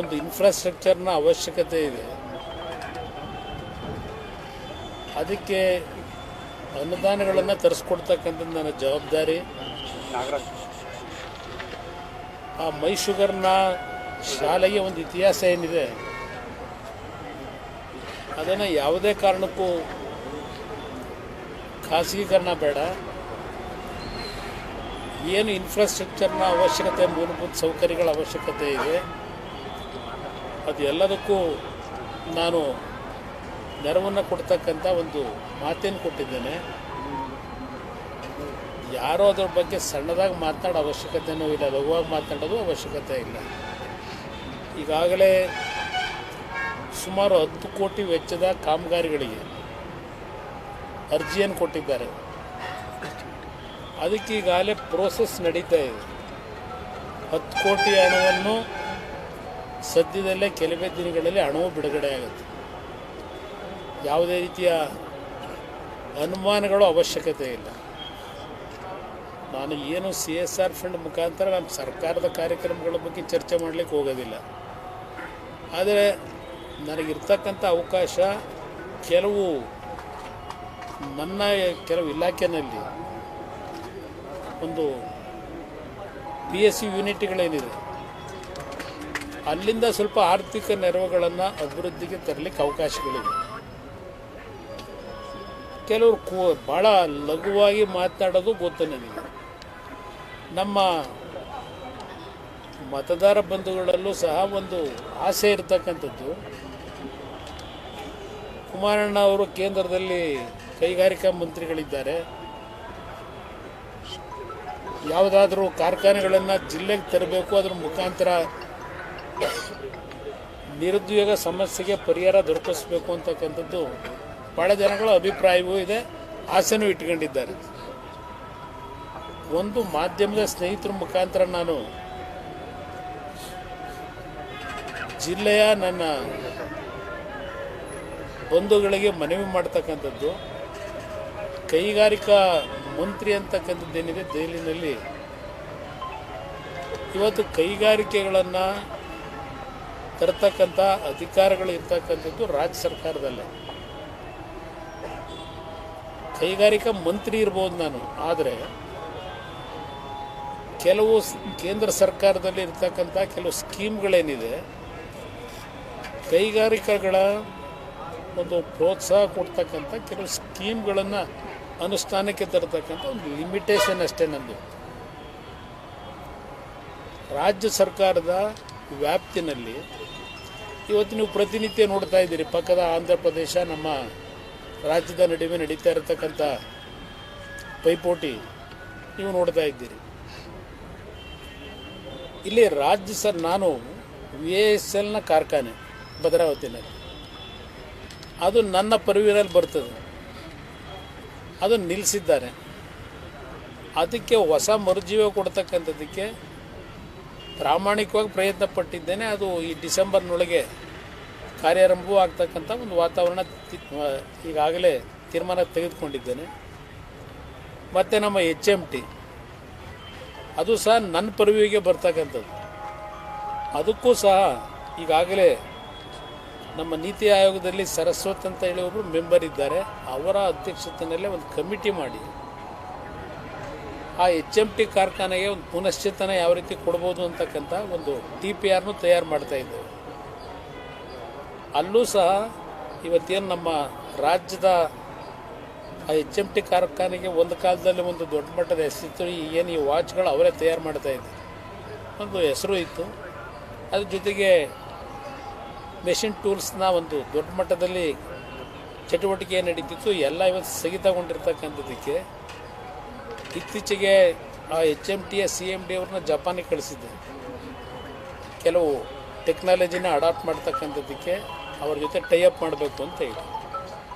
ಒಂದು ಇನ್ಫ್ರಾಸ್ಟ್ರಕ್ಚರ್ನ ಅವಶ್ಯಕತೆ ಇದೆ. ಅದಕ್ಕೆ ಅನುದಾನಗಳನ್ನು ತರಿಸ್ಕೊಡ್ತಕ್ಕಂಥದ್ದು ನನ್ನ ಜವಾಬ್ದಾರಿ. ಆ ಮೈ ಶುಗರ್ನ ಶಾಲೆಗೆ ಒಂದು ಇತಿಹಾಸ ಏನಿದೆ ಅದನ್ನು ಯಾವುದೇ ಕಾರಣಕ್ಕೂ ಖಾಸಗೀಕರಣ ಬೇಡ. ಏನು ಇನ್ಫ್ರಾಸ್ಟ್ರಕ್ಚರ್ನ ಅವಶ್ಯಕತೆ, ಮೂಲಭೂತ ಸೌಕರ್ಯಗಳ ಅವಶ್ಯಕತೆ ಇದೆ, ಅದು ಎಲ್ಲದಕ್ಕೂ ನಾನು ನೆರವನ್ನು ಕೊಡ್ತಕ್ಕಂಥ ಒಂದು ಮಾತೇನು ಕೊಟ್ಟಿದ್ದೇನೆ. ಯಾರೋ ಅದ್ರ ಬಗ್ಗೆ ಸಣ್ಣದಾಗಿ ಮಾತನಾಡೋ ಅವಶ್ಯಕತೆಯೂ ಇಲ್ಲ, ಲಘುವಾಗಿ ಮಾತನಾಡೋದು ಅವಶ್ಯಕತೆ ಇಲ್ಲ. ಈಗಾಗಲೇ ಸುಮಾರು 10 ಕೋಟಿ ವೆಚ್ಚದ ಕಾಮಗಾರಿಗಳಿಗೆ ಅರ್ಜಿಯನ್ನು ಕೊಟ್ಟಿದ್ದಾರೆ. ಅದಕ್ಕೆ ಈಗಾಗಲೇ ಪ್ರೋಸೆಸ್ ನಡೀತಾ ಇದೆ. 10 ಕೋಟಿ ಹಣವನ್ನು ಸದ್ಯದಲ್ಲೇ ಕೆಲವೇ ದಿನಗಳಲ್ಲಿ ಹಣವು ಬಿಡುಗಡೆ ಆಗುತ್ತೆ. ಯಾವುದೇ ರೀತಿಯ ಅನುಮಾನಗಳು ಅವಶ್ಯಕತೆ ಇಲ್ಲ. ನಾನು ಏನು CSR ಫಂಡ್ ಮುಖಾಂತರ ನಮ್ಮ ಸರ್ಕಾರದ ಕಾರ್ಯಕ್ರಮಗಳ ಬಗ್ಗೆ ಚರ್ಚೆ ಮಾಡಲಿಕ್ಕೆ ಹೋಗೋದಿಲ್ಲ. ಆದರೆ ನನಗಿರ್ತಕ್ಕಂಥ ಅವಕಾಶ ನನ್ನ ಕೆಲವು ಇಲಾಖೆಯಲ್ಲಿ ಒಂದು PSU ಯೂನಿಟ್ಗಳೇನಿದೆ ಅಲ್ಲಿಂದ ಸ್ವಲ್ಪ ಆರ್ಥಿಕ ನೆರವುಗಳನ್ನು ಅಭಿವೃದ್ಧಿಗೆ ತರಲಿಕ್ಕೆ ಅವಕಾಶಗಳಿವೆ. ಕೆಲವರು ಭಾಳ ಲಘುವಾಗಿ ಮಾತನಾಡೋದು ಗೊತ್ತು ನನಗೆ. ನಮ್ಮ ಮತದಾರ ಬಂಧುಗಳಲ್ಲೂ ಸಹ ಒಂದು ಆಸೆ ಇರತಕ್ಕಂಥದ್ದು, ಕುಮಾರಣ್ಣ ಅವರು ಕೇಂದ್ರದಲ್ಲಿ ಕೈಗಾರಿಕಾ ಮಂತ್ರಿಗಳಿದ್ದಾರೆ, ಯಾವುದಾದ್ರೂ ಕಾರ್ಖಾನೆಗಳನ್ನು ಜಿಲ್ಲೆಗೆ ತರಬೇಕು, ಅದರ ಮುಖಾಂತರ ನಿರುದ್ಯೋಗ ಸಮಸ್ಯೆಗೆ ಪರಿಹಾರ ದೊರಕಿಸಬೇಕು ಅಂತಕ್ಕಂಥದ್ದು ಭಾಳ ಜನಗಳ ಅಭಿಪ್ರಾಯವೂ ಇದೆ, ಆಸೆನೂ ಇಟ್ಕೊಂಡಿದ್ದಾರೆ. ಒಂದು ಮಾಧ್ಯಮದ ಸ್ನೇಹಿತರ ಮುಖಾಂತರ ನಾನು ಜಿಲ್ಲೆಯ ನನ್ನ ಬಂಧುಗಳಿಗೆ ಮನವಿ ಮಾಡ್ತಕ್ಕಂಥದ್ದು, ಕೈಗಾರಿಕಾ ಮಂತ್ರಿ ಅಂತಕ್ಕಂಥದ್ದೇನಿದೆ ದೆಹಲಿನಲ್ಲಿ, ಇವತ್ತು ಕೈಗಾರಿಕೆಗಳನ್ನು ತರತಕ್ಕಂಥ ಅಧಿಕಾರಗಳು ಇರ್ತಕ್ಕಂಥದ್ದು ರಾಜ್ಯ ಸರ್ಕಾರದಲ್ಲೇ. ಕೈಗಾರಿಕಾ ಮಂತ್ರಿ ಇರ್ಬೋದು ನಾನು, ಆದರೆ ಕೆಲವು ಕೇಂದ್ರ ಸರ್ಕಾರದಲ್ಲಿ ಇರ್ತಕ್ಕಂಥ ಕೆಲವು ಸ್ಕೀಮ್ಗಳೇನಿದೆ, ಕೈಗಾರಿಕೆಗಳ ಒಂದು ಪ್ರೋತ್ಸಾಹ ಕೊಡ್ತಕ್ಕಂಥ ಕೆಲವು ಸ್ಕೀಮ್ಗಳನ್ನು ಅನುಷ್ಠಾನಕ್ಕೆ ತರತಕ್ಕಂಥ ಒಂದು ಲಿಮಿಟೇಷನ್ ಅಷ್ಟೇ ನಂದು. ರಾಜ್ಯ ಸರ್ಕಾರದ ವ್ಯಾಪ್ತಿನಲ್ಲಿ ಇವತ್ತು ನೀವು ಪ್ರತಿನಿತ್ಯ ನೋಡ್ತಾ ಇದ್ದೀರಿ, ಪಕ್ಕದ ಆಂಧ್ರ ಪ್ರದೇಶ ನಮ್ಮ ರಾಜ್ಯದ ನಡುವೆ ನಡೀತಾ ಇರತಕ್ಕಂಥ ಪೈಪೋಟಿ ನೀವು ನೋಡ್ತಾ ಇದ್ದೀರಿ. ಇಲ್ಲಿ ನಾನು VISLನ ಕಾರ್ಖಾನೆ ಭದ್ರಾವತಿನಲ್ಲಿ, ಅದು ನನ್ನ ಪರ್ವಿನಲ್ಲಿ ಬರ್ತದೆ, ಅದನ್ನು ನಿಲ್ಲಿಸಿದ್ದಾರೆ. ಅದಕ್ಕೆ ಹೊಸ ಮರುಜೀವ ಕೊಡ್ತಕ್ಕಂಥದ್ದಕ್ಕೆ ಪ್ರಾಮಾಣಿಕವಾಗಿ ಪ್ರಯತ್ನ ಪಟ್ಟಿದ್ದೇನೆ. ಅದು ಈ ಡಿಸೆಂಬರ್ನೊಳಗೆ ಕಾರ್ಯಾರಂಭವೂ ಆಗ್ತಕ್ಕಂಥ ಒಂದು ವಾತಾವರಣ ಈಗಾಗಲೇ ತೀರ್ಮಾನ ತೆಗೆದುಕೊಂಡಿದ್ದೇನೆ. ಮತ್ತು ನಮ್ಮ HMT ಅದು ಸಹ ನನ್ನ ಪರ್ವಿಗೆ ಬರ್ತಕ್ಕಂಥದ್ದು. ಅದಕ್ಕೂ ಸಹ ಈಗಾಗಲೇ ನಮ್ಮ ನೀತಿ ಆಯೋಗದಲ್ಲಿ ಸರಸ್ವತ್ ಅಂತ ಹೇಳಿ ಒಬ್ಬರು ಮೆಂಬರ್ ಇದ್ದಾರೆ, ಅವರ ಅಧ್ಯಕ್ಷತೆಯಲ್ಲೇ ಒಂದು ಕಮಿಟಿ ಮಾಡಿ ಆ HMT ಕಾರ್ಖಾನೆಗೆ ಒಂದು ಪುನಶ್ಚೇತನ ಯಾವ ರೀತಿ ಕೊಡ್ಬೋದು ಅಂತಕ್ಕಂಥ ಒಂದು TPRನು ತಯಾರು ಮಾಡ್ತಾ ಇದ್ದೇವೆ. ಅಲ್ಲೂ ಸಹ ಇವತ್ತೇನು ನಮ್ಮ ರಾಜ್ಯದ ಆ HMT ಕಾರ್ಖಾನೆಗೆ ಒಂದು ಕಾಲದಲ್ಲಿ ಒಂದು ದೊಡ್ಡ ಮಟ್ಟದ ಹೆಸರಿತ್ತು. ಏನು ಈ ವಾಚ್ಗಳು ಅವರೇ ತಯಾರು ಮಾಡ್ತಾಯಿದ್ರು, ಒಂದು ಹೆಸರು ಇತ್ತು. ಅದ್ರ ಜೊತೆಗೆ ಮೆಷಿನ್ ಟೂಲ್ಸ್ನ ಒಂದು ದೊಡ್ಡ ಮಟ್ಟದಲ್ಲಿ ಚಟುವಟಿಕೆ ನಡೀತಿತ್ತು. ಎಲ್ಲ ಇವತ್ತು ಸ್ಥಗಿತಗೊಂಡಿರ್ತಕ್ಕಂಥದ್ದಕ್ಕೆ ಇತ್ತೀಚೆಗೆ ಆ HMTಯ CMD ಅವ್ರನ್ನ ಜಪಾನಿಗೆ ಕಳಿಸಿದ್ದೆ. ಕೆಲವು ಟೆಕ್ನಾಲಜಿನ ಅಡಾಪ್ಟ್ ಮಾಡ್ತಕ್ಕಂಥದ್ದಕ್ಕೆ ಅವ್ರ ಜೊತೆ ಟೈಅಪ್ ಮಾಡಬೇಕು ಅಂತ ಹೇಳಿ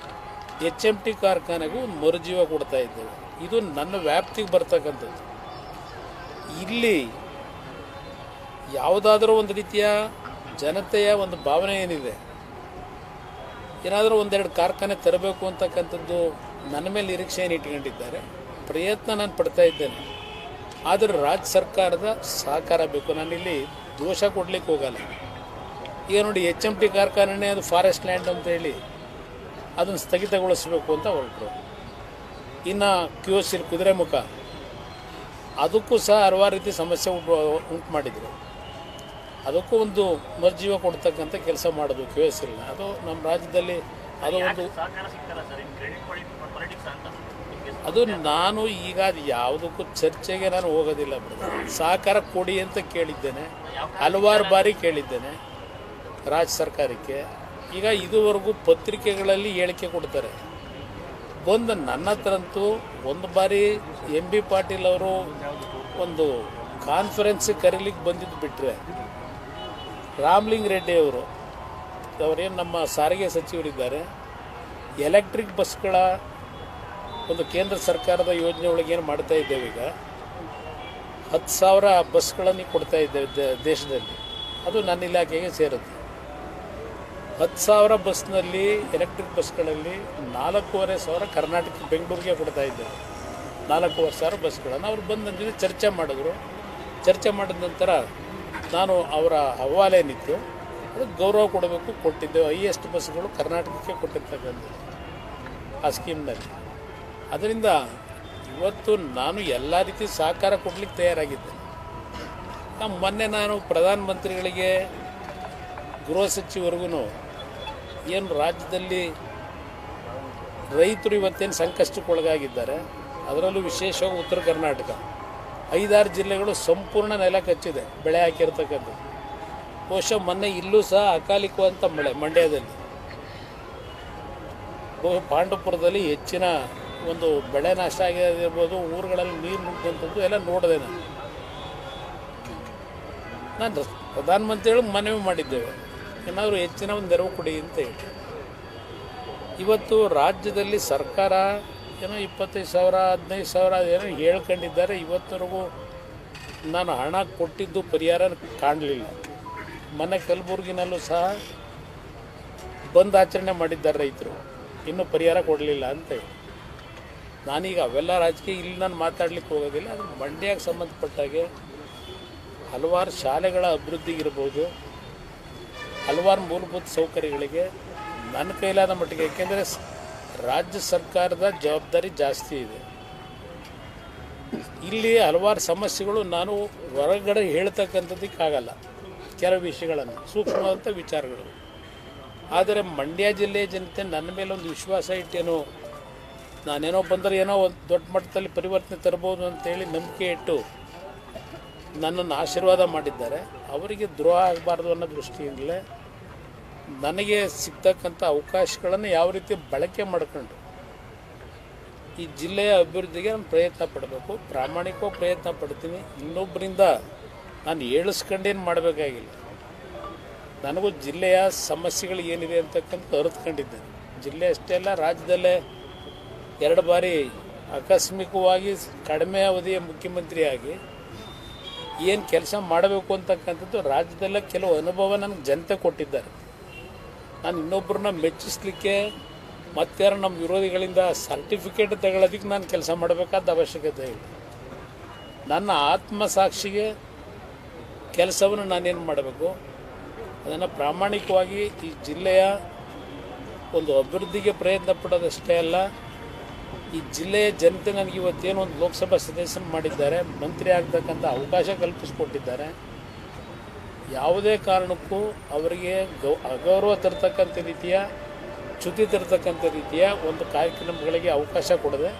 HMT ಕಾರ್ಖಾನೆಗೂ ಒಂದು ಮರುಜೀವ ಕೊಡ್ತಾ ಇದ್ದೇವೆ. ಇದು ನನ್ನ ವ್ಯಾಪ್ತಿಗೆ ಬರ್ತಕ್ಕಂಥದ್ದು. ಇಲ್ಲಿ ಯಾವುದಾದ್ರೂ ಒಂದು ರೀತಿಯ ಜನತೆಯ ಒಂದು ಭಾವನೆ ಏನಿದೆ, ಏನಾದರೂ ಒಂದೆರಡು ಕಾರ್ಖಾನೆ ತರಬೇಕು ಅಂತಕ್ಕಂಥದ್ದು ನನ್ನ ಮೇಲೆ ನಿರೀಕ್ಷೆಯನ್ನು ಇಟ್ಕೊಂಡಿದ್ದಾರೆ. ಪ್ರಯತ್ನ ನಾನು ಪಡ್ತಾ ಇದ್ದೇನೆ, ಆದರೆ ರಾಜ್ಯ ಸರ್ಕಾರದ ಸಹಕಾರ ಬೇಕು. ನಾನಿಲ್ಲಿ ದೋಷ ಕೊಡಲಿಕ್ಕೆ ಹೋಗಲ್ಲ. ಈಗ ನೋಡಿ HMT ಕಾರ್ಖಾನೆ ಅದು ಫಾರೆಸ್ಟ್ ಲ್ಯಾಂಡ್ ಅಂತ ಹೇಳಿ ಅದನ್ನು ಸ್ಥಗಿತಗೊಳಿಸಬೇಕು ಅಂತ ಹೊರಟರು. ಇನ್ನು QSL ಕುದುರೆಮುಖ ಅದಕ್ಕೂ ಸಹ ಹಲವಾರು ರೀತಿ ಸಮಸ್ಯೆ ಉಂಟು ಮಾಡಿದರು. ಅದಕ್ಕೂ ಒಂದು ಮರುಜೀವ ಕೊಡ್ತಕ್ಕಂಥ ಕೆಲಸ ಮಾಡೋದು QSLನ. ಅದು ನಮ್ಮ ರಾಜ್ಯದಲ್ಲಿ ಅದು ಒಂದು ಅದು ನಾನು ಈಗ ಅದು ಯಾವುದಕ್ಕೂ ಚರ್ಚೆಗೆ ನಾನು ಹೋಗೋದಿಲ್ಲ. ಸಹಕಾರ ಕೊಡಿ ಅಂತ ಕೇಳಿದ್ದೇನೆ, ಹಲವಾರು ಬಾರಿ ಕೇಳಿದ್ದೇನೆ ರಾಜ್ಯ ಸರ್ಕಾರಕ್ಕೆ. ಈಗ ಇದುವರೆಗೂ ಪತ್ರಿಕೆಗಳಲ್ಲಿ ಹೇಳಿಕೆ ಕೊಡ್ತಾರೆ. ಬಂದು ನನ್ನ ಹತ್ರಂತೂ ಒಂದು ಬಾರಿ MB ಪಾಟೀಲ್ ಅವರು ಒಂದು ಕಾನ್ಫರೆನ್ಸ್ ಕರೀಲಿಕ್ಕೆ ಬಂದಿದ್ದು ಬಿಟ್ಟರೆ, ರಾಮಲಿಂಗ ರೆಡ್ಡಿ ಅವರೇನು ನಮ್ಮ ಸಾರಿಗೆ ಸಚಿವರಿದ್ದಾರೆ, ಎಲೆಕ್ಟ್ರಿಕ್ ಬಸ್ಗಳ ಒಂದು ಕೇಂದ್ರ ಸರ್ಕಾರದ ಯೋಜನೆ ಒಳಗೆ ಏನು ಮಾಡ್ತಾ ಇದ್ದೇವೆ, ಈಗ 10,000 ಬಸ್ಗಳನ್ನು ಕೊಡ್ತಾ ಇದ್ದೇವೆ ದೇಶದಲ್ಲಿ. ಅದು ನನ್ನ ಇಲಾಖೆಗೆ ಸೇರುತ್ತೆ. 10,000 ಬಸ್ನಲ್ಲಿ ಎಲೆಕ್ಟ್ರಿಕ್ ಬಸ್ಗಳಲ್ಲಿ 4,500 ಕರ್ನಾಟಕ ಬೆಂಗಳೂರಿಗೆ ಕೊಡ್ತಾ ಇದ್ದೇವೆ. 4,500 ಬಸ್ಗಳನ್ನು ಅವ್ರು ಬಂದು ನನ್ನ ಜೊತೆ ಚರ್ಚೆ ಮಾಡಿದ್ರು. ಚರ್ಚೆ ಮಾಡಿದ ನಂತರ ನಾನು ಅವರ ಹವಾಲೇನಿತ್ತು ಅದಕ್ಕೆ ಗೌರವ ಕೊಡಬೇಕು, ಕೊಟ್ಟಿದ್ದೇವೆ. ಹೈಯೆಸ್ಟ್ ಬಸ್ಗಳು ಕರ್ನಾಟಕಕ್ಕೆ ಕೊಟ್ಟಿರ್ತಕ್ಕಂಥದ್ದು ಆ ಸ್ಕೀಮ್ನಲ್ಲಿ. ಅದರಿಂದ ಇವತ್ತು ನಾನು ಎಲ್ಲ ರೀತಿ ಸಹಕಾರ ಕೊಡಲಿಕ್ಕೆ ತಯಾರಾಗಿದ್ದೆ. ಮೊನ್ನೆ ನಾನು ಪ್ರಧಾನಮಂತ್ರಿಗಳಿಗೆ, ಗೃಹ ಸಚಿವರಿಗೂ ಏನು ರಾಜ್ಯದಲ್ಲಿ ರೈತರು ಇವತ್ತೇನು ಸಂಕಷ್ಟಕ್ಕೊಳಗಾಗಿದ್ದಾರೆ, ಅದರಲ್ಲೂ ವಿಶೇಷವಾಗಿ ಉತ್ತರ ಕರ್ನಾಟಕ 5-6 ಜಿಲ್ಲೆಗಳು ಸಂಪೂರ್ಣ ನೆಲ ಕಚ್ಚಿದೆ ಬೆಳೆ ಹಾಕಿರ್ತಕ್ಕಂಥದ್ದು. ಬಹುಶಃ ಮೊನ್ನೆ ಇಲ್ಲೂ ಸಹ ಅಕಾಲಿಕವಂತ ಮಳೆ ಮಂಡ್ಯದಲ್ಲಿ, ಪಾಂಡವಪುರದಲ್ಲಿ ಹೆಚ್ಚಿನ ಒಂದು ಬೆಳೆ ನಾಶ ಆಗಿರ್ಬೋದು, ಊರುಗಳಲ್ಲಿ ನೀರು ನುಗ್ಗುವಂಥದ್ದು ಎಲ್ಲ ನೋಡಿದೆ. ನಾನು ಪ್ರಧಾನಮಂತ್ರಿಗಳು ಮನವಿ ಮಾಡಿದ್ದೇವೆ, ಏನಾದರೂ ಹೆಚ್ಚಿನ ಒಂದು ನೆರವು ಕೊಡಿ ಅಂತ ಹೇಳಿ. ಇವತ್ತು ರಾಜ್ಯದಲ್ಲಿ ಸರ್ಕಾರ ಏನೋ 25,000 15,000 ಏನೋ ಹೇಳ್ಕೊಂಡಿದ್ದಾರೆ. ಇವತ್ತರೆಗೂ ನಾನು ಹಣ ಕೊಟ್ಟಿದ್ದು ಪರಿಹಾರ ಕಾಣಲಿಲ್ಲ. ಮೊನ್ನೆ ಕಲಬುರಗಿನಲ್ಲೂ ಸಹ ಬಂದ್ ಆಚರಣೆ ಮಾಡಿದ್ದಾರೆ ರೈತರು, ಇನ್ನೂ ಪರಿಹಾರ ಕೊಡಲಿಲ್ಲ ಅಂತೇಳಿ. ನಾನೀಗ ಅವೆಲ್ಲ ರಾಜಕೀಯ ಇಲ್ಲಿ ನಾನು ಮಾತಾಡ್ಲಿಕ್ಕೆ ಹೋಗೋದಿಲ್ಲ. ಅದು ಮಂಡ್ಯಕ್ಕೆ ಸಂಬಂಧಪಟ್ಟಾಗೆ ಹಲವಾರು ಶಾಲೆಗಳ ಅಭಿವೃದ್ಧಿಗಿರ್ಬೋದು, ಹಲವಾರು ಮೂಲಭೂತ ಸೌಕರ್ಯಗಳಿಗೆ ನನ್ನ ಕೈಲಾದ ಮಟ್ಟಿಗೆ, ಏಕೆಂದರೆ ರಾಜ್ಯ ಸರ್ಕಾರದ ಜವಾಬ್ದಾರಿ ಜಾಸ್ತಿ ಇದೆ. ಇಲ್ಲಿ ಹಲವಾರು ಸಮಸ್ಯೆಗಳು ನಾನು ಹೊರಗಡೆ ಹೇಳ್ತಕ್ಕಂಥದ್ದಕ್ಕಾಗಲ್ಲ, ಕೆಲವು ವಿಷಯಗಳನ್ನು, ಸೂಕ್ಷ್ಮವಾದಂಥ ವಿಚಾರಗಳು. ಆದರೆ ಮಂಡ್ಯ ಜಿಲ್ಲೆಯ ಜನತೆ ನನ್ನ ಮೇಲೆ ಒಂದು ವಿಶ್ವಾಸ ಇಟ್ಟೇನೋ, ನಾನೇನೋ ಬಂದರೆ ಏನೋ ಒಂದು ದೊಡ್ಡ ಮಟ್ಟದಲ್ಲಿ ಪರಿವರ್ತನೆ ತರ್ಬೋದು ಅಂತೇಳಿ ನಂಬಿಕೆ ಇಟ್ಟು ನನ್ನನ್ನು ಆಶೀರ್ವಾದ ಮಾಡಿದ್ದಾರೆ. ಅವರಿಗೆ ದ್ರೋಹ ಆಗಬಾರ್ದು ಅನ್ನೋ ದೃಷ್ಟಿಯಿಂದಲೇ ನನಗೆ ಸಿಗ್ತಕ್ಕಂಥ ಅವಕಾಶಗಳನ್ನು ಯಾವ ರೀತಿ ಬಳಕೆ ಮಾಡಿಕೊಂಡು ಈ ಜಿಲ್ಲೆಯ ಅಭಿವೃದ್ಧಿಗೆ ನಾನು ಪ್ರಯತ್ನ ಪಡಬೇಕು. ಪ್ರಾಮಾಣಿಕವಾಗಿ ಪ್ರಯತ್ನ ಪಡ್ತೀನಿ. ಇನ್ನೊಬ್ಬರಿಂದ ನಾನು ಹೇಳಿಸ್ಕೊಂಡೇನು ಮಾಡಬೇಕಾಗಿಲ್ಲ. ನನಗೂ ಜಿಲ್ಲೆಯ ಸಮಸ್ಯೆಗಳು ಏನಿದೆ ಅಂತಕ್ಕಂಥ ಅರಿತುಕೊಂಡಿದ್ದೇನೆ. ಜಿಲ್ಲೆ ಅಷ್ಟೇ ಅಲ್ಲ, ರಾಜ್ಯದಲ್ಲೇ 2 ಬಾರಿ ಆಕಸ್ಮಿಕವಾಗಿ ಕಡಿಮೆ ಅವಧಿಯ ಮುಖ್ಯಮಂತ್ರಿಯಾಗಿ ಏನು ಕೆಲಸ ಮಾಡಬೇಕು ಅಂತಕ್ಕಂಥದ್ದು ರಾಜ್ಯದಲ್ಲೇ ಕೆಲವು ಅನುಭವ ನನಗೆ ಜನತೆ ಕೊಟ್ಟಿದ್ದಾರೆ. ನಾನು ಇನ್ನೊಬ್ಬರನ್ನ ಮೆಚ್ಚಿಸ್ಲಿಕ್ಕೆ ಮತ್ತಾರು ನಮ್ಮ ವಿರೋಧಿಗಳಿಂದ ಸರ್ಟಿಫಿಕೇಟ್ ತಗೊಳ್ಳೋದಕ್ಕೆ ನಾನು ಕೆಲಸ ಮಾಡಬೇಕಾದ ಅವಶ್ಯಕತೆ ಇಲ್ಲ. ನನ್ನ ಆತ್ಮಸಾಕ್ಷಿಗೆ ಕೆಲಸವನ್ನು ನಾನೇನು ಮಾಡಬೇಕು, ಅದನ್ನು ಪ್ರಾಮಾಣಿಕವಾಗಿ ಈ ಜಿಲ್ಲೆಯ ಒಂದು ಅಭಿವೃದ್ಧಿಗೆ ಪ್ರಯತ್ನ ಪಡೋದಷ್ಟೇ ಅಲ್ಲ, ಈ ಜಿಲ್ಲೆಯ ಜನತೆ ನನಗೆ ಇವತ್ತೇನು ಒಂದು ಲೋಕಸಭಾ ಸದಸ್ಯನ ಮಾಡಿದ್ದಾರೆ, ಮಂತ್ರಿ ಆಗ್ತಕ್ಕಂಥ ಅವಕಾಶ ಕಲ್ಪಿಸಿಕೊಟ್ಟಿದ್ದಾರೆ. ಯಾವುದೇ ಕಾರಣಕ್ಕೂ ಅವರಿಗೆ ಅಗೌರವ ತರ್ತಕ್ಕಂಥ ರೀತಿಯ, ಚ್ಯುತಿ ತರ್ತಕ್ಕಂಥ ರೀತಿಯ ಒಂದು ಕಾರ್ಯಕ್ರಮಗಳಿಗೆ ಅವಕಾಶ ಕೊಡದೆ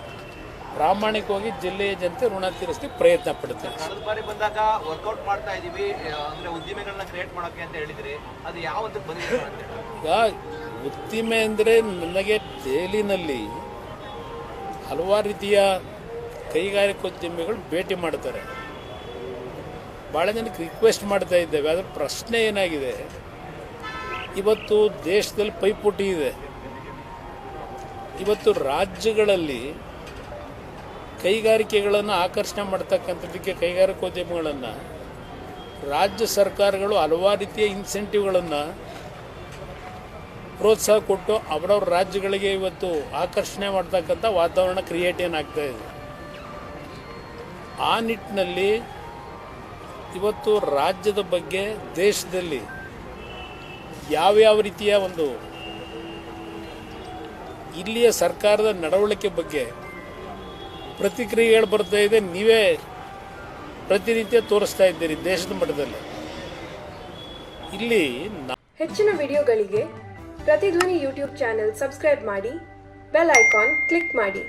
ಪ್ರಾಮಾಣಿಕವಾಗಿ ಜಿಲ್ಲೆಯ ಜನತೆ ಋಣ ತೀರಿಸಲಿಕ್ಕೆ ಪ್ರಯತ್ನ ಪಡ್ತೇನೆ. ಬಾರಿ ಬಂದಾಗ ವರ್ಕೌಟ್ ಮಾಡ್ತಾ ಇದ್ದೀವಿ, ಅಂದರೆ ಉದ್ದಿಮೆಗಳನ್ನ ಕ್ರಿಯೇಟ್ ಮಾಡೋಕ್ಕೆ ಅಂತ ಹೇಳಿದ್ರಿ, ಅದು ಯಾವತ್ತು ಬಂದಿದೆ? ಈಗ ಉದ್ದಿಮೆ ಅಂದರೆ ನನಗೆ ದೆಹಲಿನಲ್ಲಿ ಹಲವಾರು ರೀತಿಯ ಕೈಗಾರಿಕೋದ್ಯಮಿಗಳು ಭೇಟಿ ಮಾಡ್ತಾರೆ. ಭಾಳ ಜನಕ್ಕೆ ರಿಕ್ವೆಸ್ಟ್ ಮಾಡ್ತಾ ಇದ್ದೇವೆ. ಅದರ ಪ್ರಶ್ನೆ ಏನಾಗಿದೆ, ಇವತ್ತು ದೇಶದಲ್ಲಿ ಪೈಪೋಟಿ ಇದೆ. ಇವತ್ತು ರಾಜ್ಯಗಳಲ್ಲಿ ಕೈಗಾರಿಕೆಗಳನ್ನು ಆಕರ್ಷಣೆ ಮಾಡ್ತಕ್ಕಂಥದ್ದಕ್ಕೆ, ಕೈಗಾರಿಕೋದ್ಯಮಿಗಳನ್ನು ರಾಜ್ಯ ಸರ್ಕಾರಗಳು ಹಲವಾರು ರೀತಿಯ ಇನ್ಸೆಂಟಿವ್ಗಳನ್ನು ಪ್ರೋತ್ಸಾಹ ಕೊಟ್ಟು ಅವರವ್ರ ರಾಜ್ಯಗಳಿಗೆ ಇವತ್ತು ಆಕರ್ಷಣೆ ಮಾಡ್ತಕ್ಕಂಥ ವಾತಾವರಣ ಕ್ರಿಯೇಟ್ ಏನಾಗ್ತಾ ಇದೆ. ಆ ನಿಟ್ಟಿನಲ್ಲಿ ಇವತ್ತು ರಾಜ್ಯದ ಬಗ್ಗೆ ದೇಶದಲ್ಲಿ ಯಾವ್ಯಾವ ರೀತಿಯ ಒಂದು ಇಲ್ಲಿಯ ಸರ್ಕಾರದ ನಡವಳಿಕೆ ಬಗ್ಗೆ ಪ್ರತಿಕ್ರಿಯೆಗಳು ಬರ್ತಾ ಇದೆ. ನೀವೇ ಪ್ರತಿನಿತ್ಯ ತೋರಿಸ್ತಾ ಇದ್ದೀರಿ ದೇಶದ ಮಟ್ಟದಲ್ಲಿ. ಇಲ್ಲಿ ಹೆಚ್ಚಿನ ವಿಡಿಯೋಗಳಿಗೆ ಪ್ರತಿಧ್ವನಿ ಯೂಟ್ಯೂಬ್ ಚಾನೆಲ್ ಸಬ್ಸ್ಕ್ರೈಬ್ ಮಾಡಿ, ಬೆಲ್ ಐಕಾನ್ ಕ್ಲಿಕ್ ಮಾಡಿ.